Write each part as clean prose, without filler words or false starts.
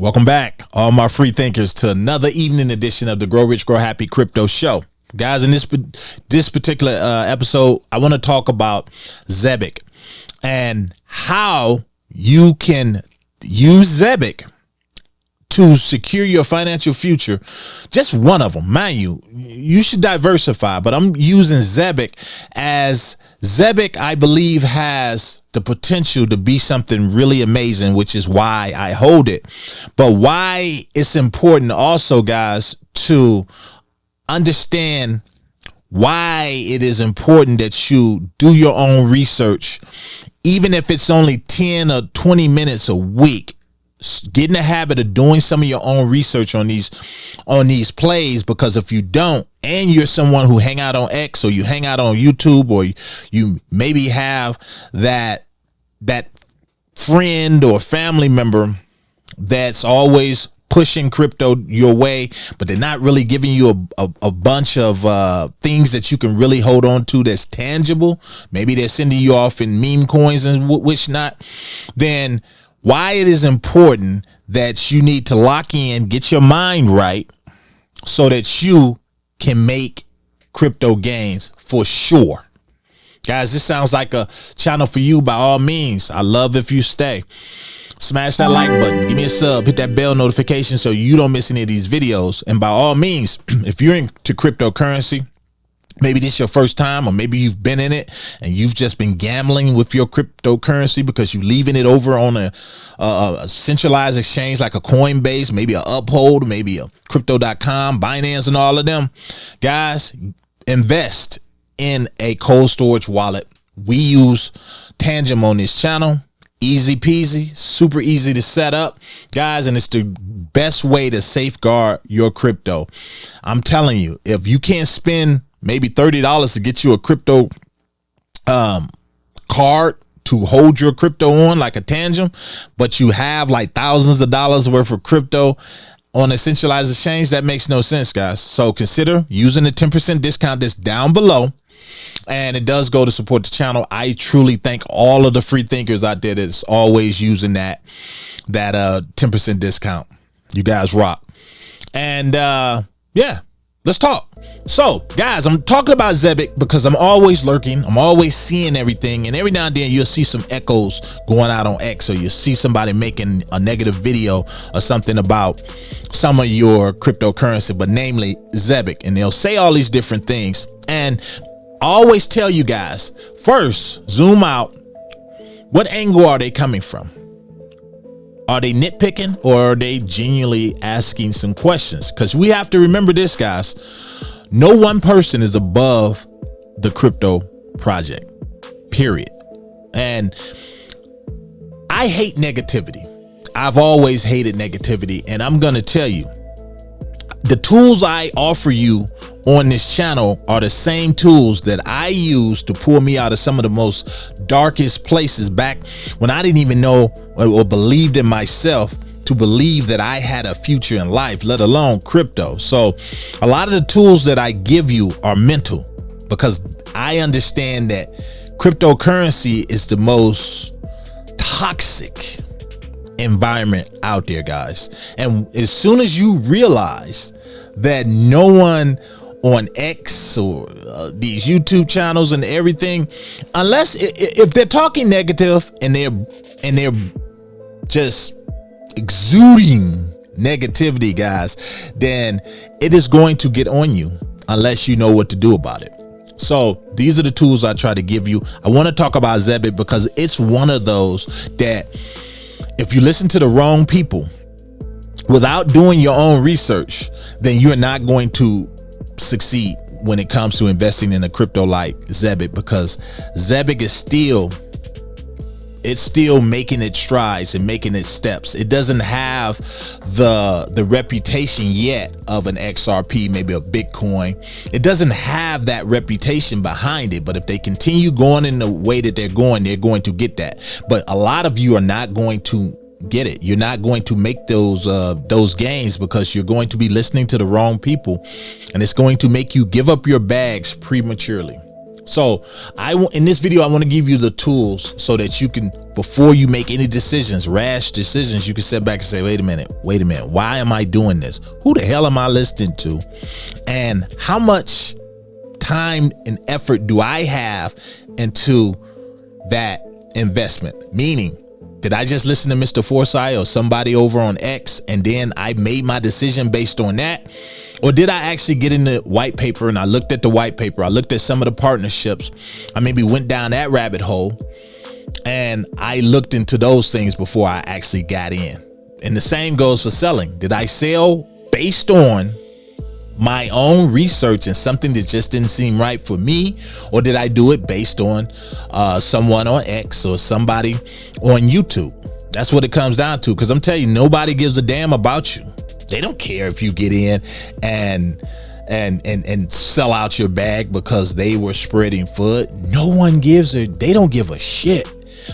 Welcome back, all my free thinkers, to another evening edition of the Grow Rich, Grow Happy Crypto Show. Guys, in this particular episode, I want to talk about Zebec and how you can use Zebec to secure your financial future. Just one of them, mind you. You should diversify, but I'm using Zebec as Zebec, I believe, has the potential to be something really amazing, which is why I hold it. But why it's important also, guys, to understand why it is important that you do your own research, even if it's only 10 or 20 minutes a week. Get in the habit of doing some of your own research on these plays, because if you don't, and you're someone who hang out on X, or you hang out on YouTube, or you maybe have that friend or family member that's always pushing crypto your way, but they're not really giving you a bunch of things that you can really hold on to that's tangible. Maybe they're sending you off in meme coins and which not. Then why it is important that you need to lock in, get your mind right, so that you can make crypto gains for sure. Guys, this sounds like a channel for you. By all means, I love if you stay. Smash that like button, give me a sub, hit that bell notification so you don't miss any of these videos. And by all means, if you're into cryptocurrency, maybe this is your first time, or maybe you've been in it and you've just been gambling with your cryptocurrency because you're leaving it over on a centralized exchange like a Coinbase, maybe a Uphold, maybe a Crypto.com, Binance, and all of them. Guys, invest in a cold storage wallet. We use Tangem on this channel. Easy peasy, super easy to set up, guys, and it's the best way to safeguard your crypto. I'm telling you, if you can't spend maybe $30 to get you a crypto card to hold your crypto on, like a Tangem, but you have like thousands of dollars worth of crypto on a centralized exchange, that makes no sense, guys. So consider using the 10% discount that's down below. And it does go to support the channel. I truly thank all of the free thinkers out there that's always using that 10% discount. You guys rock. And yeah, let's talk. So guys, I'm talking about Zebec because I'm always lurking. I'm always seeing everything. And every now and then you'll see some echoes going out on X, or you'll see somebody making a negative video or something about some of your cryptocurrency, but namely Zebec. And they'll say all these different things. And I always tell you guys, first, zoom out. What angle are they coming from? Are they nitpicking, or are they genuinely asking some questions? Because we have to remember this, guys. No one person is above the crypto project, period. And I hate negativity. I've always hated negativity. And I'm going to tell you, the tools I offer you on this channel are the same tools that I use to pull me out of some of the most darkest places back when I didn't even know or believed in myself to believe that I had a future in life, let alone crypto. So a lot of the tools that I give you are mental, because I understand that cryptocurrency is the most toxic environment out there, guys. And as soon as you realize that no one on X or these YouTube channels and everything, unless if they're talking negative and they're just exuding negativity, guys, then it is going to get on you unless you know what to do about it. So these are the tools I try to give you. I want to talk about Zebec because it's one of those that if you listen to the wrong people without doing your own research, then you're not going to succeed when it comes to investing in a crypto like Zebec, because Zebec is still making its strides and making its steps. It doesn't have the reputation yet of an XRP, maybe a Bitcoin. It doesn't have that reputation behind it, but if they continue going in the way that they're going to get that. But a lot of you are not going to get it. You're not going to make those gains because you're going to be listening to the wrong people, and it's going to make you give up your bags prematurely. So in this video, I want to give you the tools so that you can, before you make any decisions, rash decisions, you can sit back and say, wait a minute, why am I doing this? Who the hell am I listening to? And how much time and effort do I have into that investment? Meaning, did I just listen to Mr. Forsyth or somebody over on X and then I made my decision based on that? Or did I actually get in the white paper and I looked at the white paper? I looked at some of the partnerships. I maybe went down that rabbit hole and I looked into those things before I actually got in. And the same goes for selling. Did I sell based on my own research and something that just didn't seem right for me? Or did I do it based on someone on X or somebody on YouTube? That's what it comes down to. Because I'm telling you, nobody gives a damn about you. They don't care if you get in and sell out your bag because they were spreading FUD. No one they don't give a shit.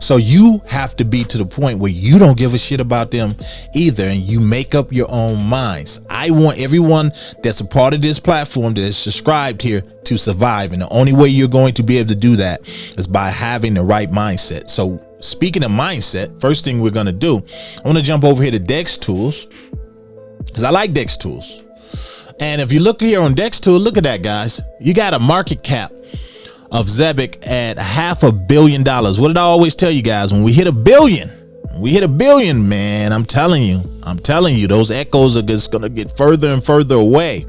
So you have to be to the point where you don't give a shit about them either, and you make up your own minds. I want everyone that's a part of this platform that is subscribed here to survive, and the only way you're going to be able to do that is by having the right mindset. So speaking of mindset, first thing we're going to do, I want to jump over here to Dex Tools, because I like Dex Tools. And if you look here on Dex Tools, look at that, guys. You got a market cap of Zebec at $500 million. What did I always tell you guys? When we hit $1 billion, man, I'm telling you, those echoes are just going to get further and further away.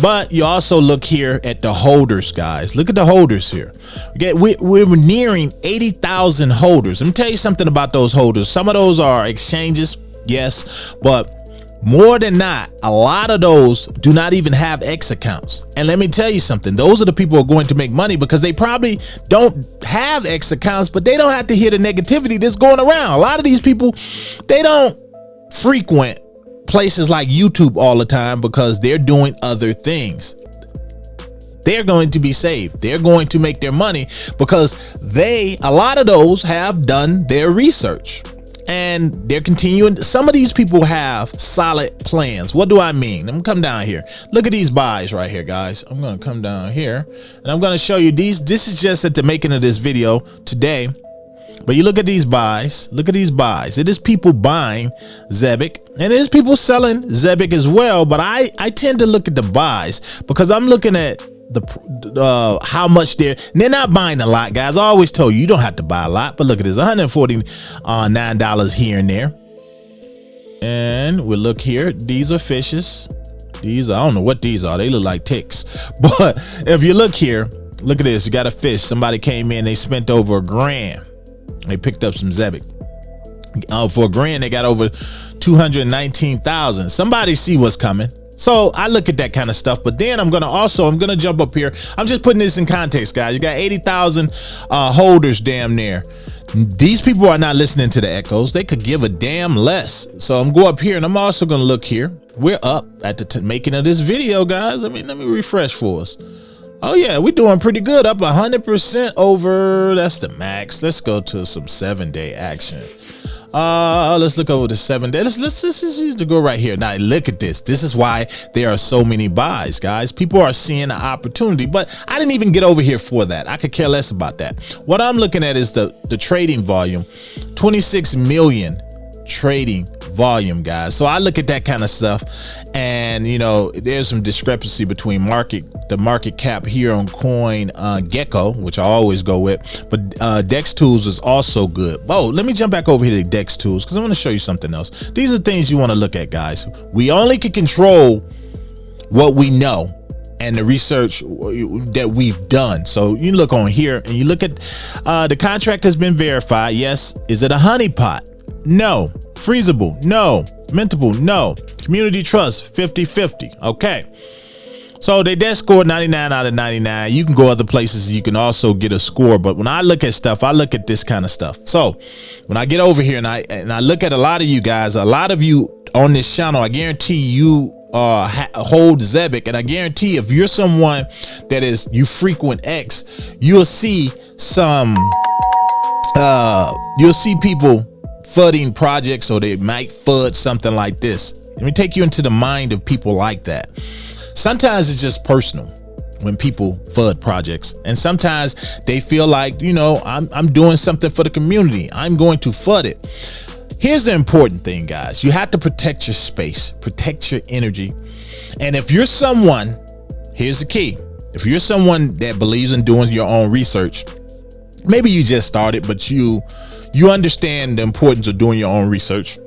But you also look here at the holders, guys. Look at the holders here. We're nearing 80,000 holders. Let me tell you something about those holders. Some of those are exchanges, yes, but more than not, a lot of those do not even have X accounts. And let me tell you something, those are the people who are going to make money because they probably don't have X accounts, but they don't have to hear the negativity that's going around. A lot of these people, they don't frequent places like YouTube all the time because they're doing other things. They're going to be saved. They're going to make their money because a lot of those have done their research. And they're continuing. Some of these people have solid plans. What do I mean? I'm gonna come down here. Look at these buys right here, guys. I'm gonna come down here and I'm gonna show you these. This is just at the making of this video today. But you look at these buys. Look at these buys. It is people buying Zebic and there's people selling Zebic as well. But I tend to look at the buys because I'm looking at how much they're not buying a lot, guys. I always told you don't have to buy a lot, but look at this, $149 here and there. And we look here, these are fishes. These, I don't know what these are, they look like ticks. But if you look here, look at this, you got a fish. Somebody came in, they spent over $1,000. They picked up some Zebic. For $1,000 they got over 219,000. Somebody see what's coming. So I look at that kind of stuff, but then I'm gonna jump up here. I'm just putting this in context, guys. You got 80,000 holders damn near. These people are not listening to the echoes. They could give a damn less. So I'm going up here and I'm also gonna look here. We're up at the making of this video, guys. Let me refresh for us. Oh yeah, we're doing pretty good, up 100% over. That's the max. Let's go to some 7-day action. Let's look over the 7 days. Let's just go right here. Now look at this. This is why there are so many buys, guys. People are seeing the opportunity, but I didn't even get over here for that. I could care less about that. What I'm looking at is the trading volume, 26 million trading volume, guys. So I look at that kind of stuff, and you know, there's some discrepancy between the market cap here on Coin Gecko, which I always go with, but Dex Tools is also good. Oh, let me jump back over here to Dex Tools because I want to show you something else. These are things you want to look at, guys. We only can control what we know and the research that we've done. So you look on here and you look at the contract has been verified. Yes. Is it a honeypot? No. Freezable? No. Mintable? No. Community trust? 50-50. Okay. So they did score 99 out of 99. You can go other places. You can also get a score. But when I look at stuff, I look at this kind of stuff. So when I get over here and I look at a lot of you guys, a lot of you on this channel, I guarantee you hold Zebic, and I guarantee if you're someone that you frequent X, you'll see people fudding projects, or they might FUD something like this. Let me take you into the mind of people like that. Sometimes it's just personal. when people FUD projects. And sometimes they feel like, I'm doing something for the community, I'm going to FUD it. Here's the important thing, guys. You have to protect your space, protect your energy. And if you're someone, here's the key. If you're someone that believes in doing your own research, maybe you just started, but you understand the importance of doing your own research.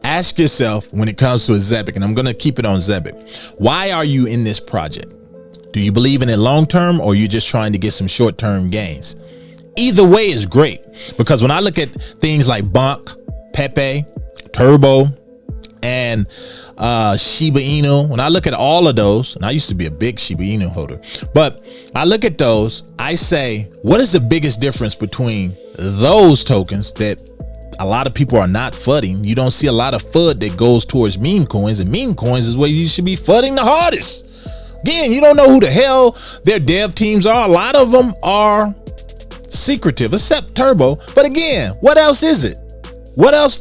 Ask yourself, when it comes to a Zebec, and I'm going to keep it on Zebec, why are you in this project? Do you believe in it long term, or are you just trying to get some short term gains? Either way is great, because when I look at things like Bonk, Pepe, Turbo, and Shiba Inu, when I look at all of those, and I used to be a big Shiba Inu holder, but I look at those, I say, what is the biggest difference between those tokens that a lot of people are not FUDding? You don't see a lot of FUD that goes towards meme coins, and meme coins is where you should be FUDding the hardest. Again, you don't know who the hell their dev teams are. A lot of them are secretive, except Turbo. But again, what else is it? What else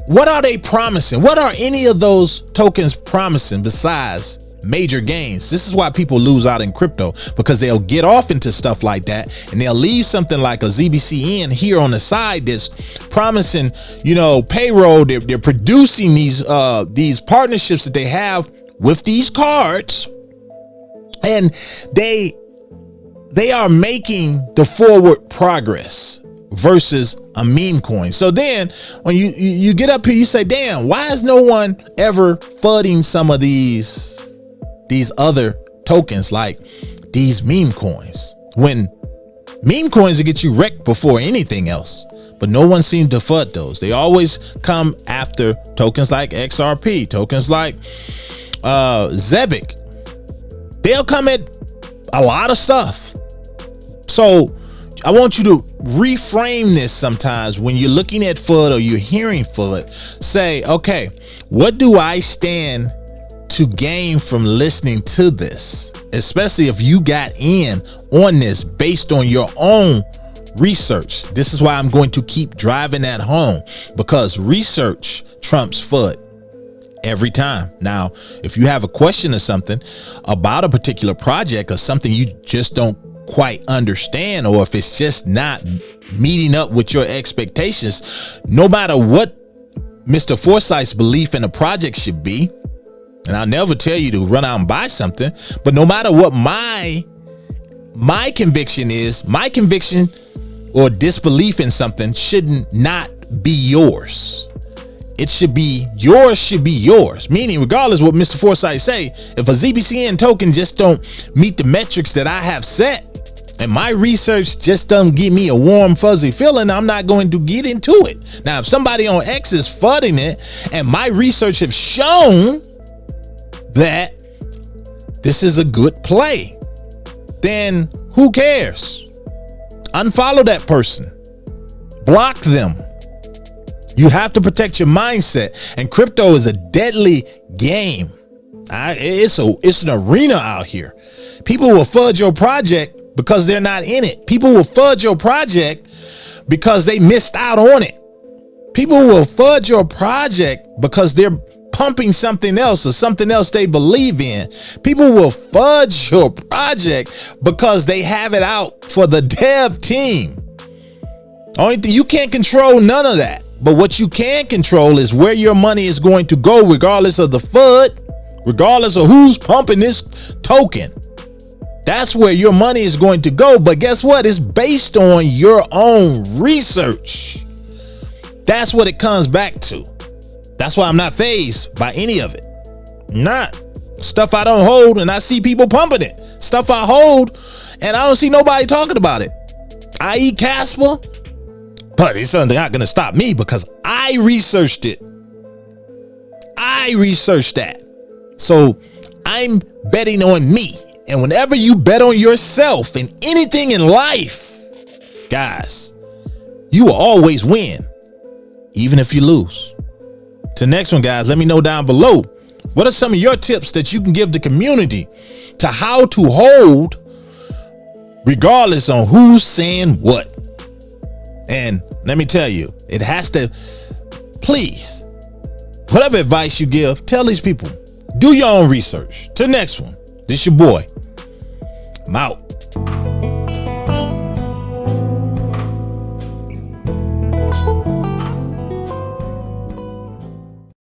what are they promising? What are any of those tokens promising besides major gains? This is why people lose out in crypto, because they'll get off into stuff like that and they'll leave something like a ZBCN here on the side that's promising, payroll. They're producing these partnerships that they have with these cards, and they are making the forward progress versus a meme coin. So then when you get up here, you say, damn, why is no one ever FUDding some of these other tokens like these meme coins, when meme coins will get you wrecked before anything else? But no one seems to FUD those. They always come after tokens like XRP, tokens like Zebec. They'll come at a lot of stuff. So I want you to reframe this sometimes when you're looking at FUD or you're hearing FUD. Say, okay, what do I stand to gain from listening to this? Especially if you got in on this based on your own research. This is why I'm going to keep driving that home, because research trumps FUD every time. Now, if you have a question or something about a particular project or something you just don't quite understand, or if it's just not meeting up with your expectations, no matter what Mr. Forsyth's belief in a project should be, and I'll never tell you to run out and buy something, but no matter what my conviction is, my conviction or disbelief in something shouldn't not be yours. It should be yours. Meaning, regardless of what Mr. Forsyth say, if a ZBCN token just don't meet the metrics that I have set, and my research just doesn't give me a warm, fuzzy feeling, I'm not going to get into it. Now, if somebody on X is FUDding it, and my research have shown that this is a good play, then who cares? Unfollow that person. Block them. You have to protect your mindset, and crypto is a deadly game. It's an arena out here. People will FUD your project because they're not in it. People will FUD your project because they missed out on it. People will FUD your project because they're pumping something else or something else they believe in. People will FUD your project because they have it out for the dev team. Only thing, you can't control none of that. But what you can control is where your money is going to go, regardless of the FUD, regardless of who's pumping this token. That's where your money is going to go. But guess what? It's based on your own research. That's what it comes back to. That's why I'm not fazed by any of it. Not stuff I don't hold and I see people pumping it. Stuff I hold and I don't see nobody talking about it. I.e. Casper. But it's not going to stop me because I researched it. I researched that. So I'm betting on me. And whenever you bet on yourself in anything in life, guys, you will always win, even if you lose. To the next one, guys, let me know down below. What are some of your tips that you can give the community to how to hold regardless on who's saying what? And let me tell you, it has to, please, whatever advice you give, tell these people, do your own research. To the next one, This your boy. I'm out.